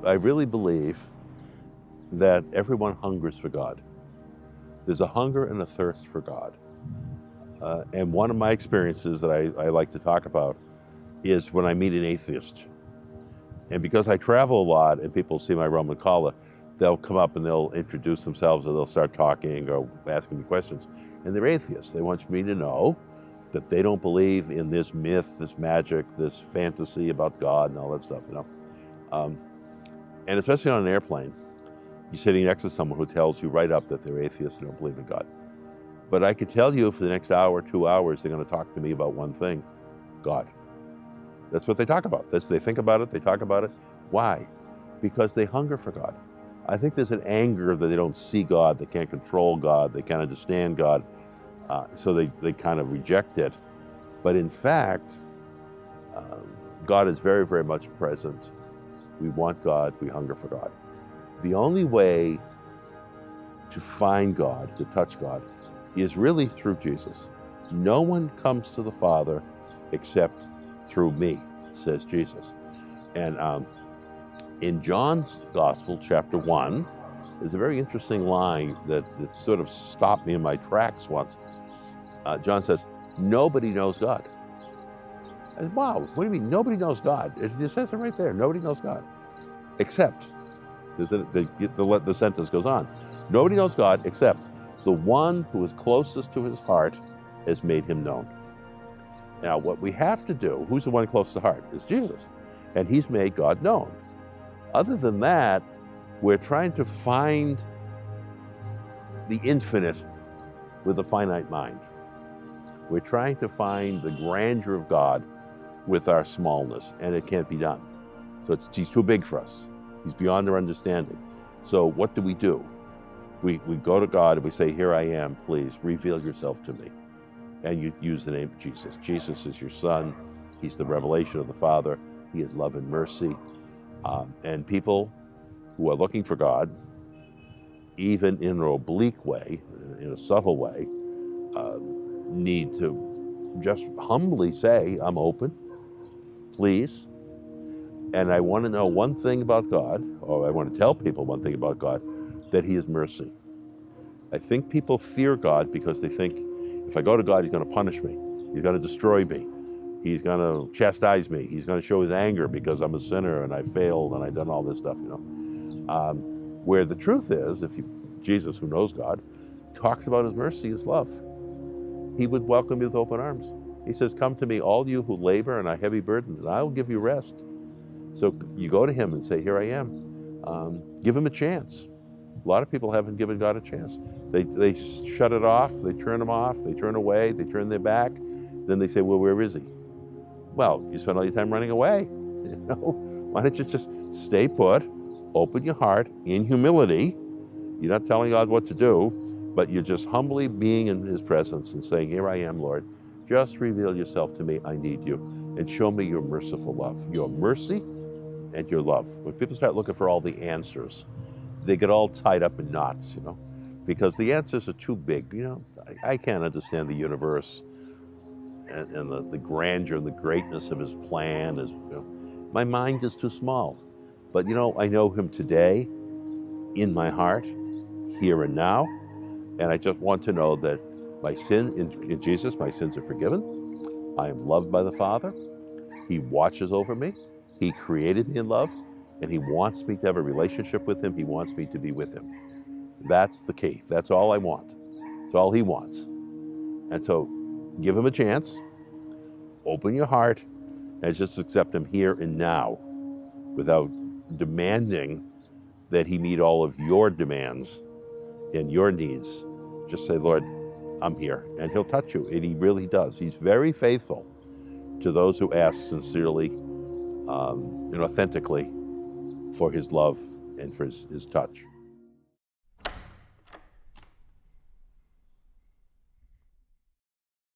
I really believe that everyone hungers for God. There's a hunger and a thirst for God. And one of my experiences that I like to talk about is when I meet an atheist. And because I travel a lot and people see my Roman collar, they'll come up and they'll introduce themselves or they'll start talking or asking me questions. And they're atheists. They want me to know that they don't believe in this myth, this magic, this fantasy about God and all that stuff, you know. And especially on an airplane, you're sitting next to someone who tells you right up that they're atheists and don't believe in God. But I could tell you for the next hour, 2 hours, they're going to talk to me about one thing: God. That's what they talk about. They think about it, they talk about it. Why? Because they hunger for God. I think there's an anger that they don't see God, they can't control God, they can't understand God, so they kind of reject it. But in fact, God is very, very much present. We want God, we hunger for God. The only way to find God, to touch God, is really through Jesus. No one comes to the Father except through me, says Jesus. And in John's Gospel, chapter 1, there's a very interesting line that sort of stopped me in my tracks once. John says, nobody knows God. I said, wow, what do you mean, nobody knows God? It says it right there, nobody knows God, except, the sentence goes on, nobody knows God except the one who is closest to his heart has made him known. Now, what we have to do, who's the one closest to heart? Is Jesus. And he's made God known. Other than that, we're trying to find the infinite with a finite mind. We're trying to find the grandeur of God with our smallness, and it can't be done. So he's too big for us. He's beyond our understanding. So what do? We go to God and we say, here I am, please reveal yourself to me. And you use the name of Jesus. Jesus is your Son. He's the revelation of the Father. He is love and mercy. And people who are looking for God, even in an oblique way, in a subtle way, need to just humbly say, I'm open, please. And I want to know one thing about God, or I want to tell people one thing about God, that he is mercy. I think people fear God because they think, if I go to God, he's going to punish me. He's going to destroy me. He's going to chastise me. He's going to show his anger because I'm a sinner and I failed and I've done all this stuff, you know. Where the truth is, Jesus, who knows God, talks about his mercy, his love. He would welcome you with open arms. He says, come to me, all you who labor and are heavy burdened, and I will give you rest. So you go to him and say, here I am. Give him a chance. A lot of people haven't given God a chance. They shut it off, they turn him off, they turn away, they turn their back. Then they say, well, where is he? Well, you spend all your time running away. You know? Why don't you just stay put, open your heart in humility. You're not telling God what to do, but you're just humbly being in his presence and saying, here I am, Lord. Just reveal yourself to me, I need you. And show me your merciful love, your mercy and your love. When people start looking for all the answers, they get all tied up in knots, you know, because the answers are too big. You know, I can't understand the universe and the grandeur and the greatness of his plan. You know, my mind is too small. But, you know, I know him today, in my heart, here and now, and I just want to know that my sin, in Jesus, my sins are forgiven. I am loved by the Father. He watches over me. He created me in love. And he wants me to have a relationship with him. He wants me to be with him. That's the key. That's all I want. It's all he wants. And so give him a chance, open your heart, and just accept him here and now without demanding that he meet all of your demands and your needs. Just say, Lord, I'm here. And he'll touch you. And he really does. He's very faithful to those who ask sincerely and authentically for his love and for his touch.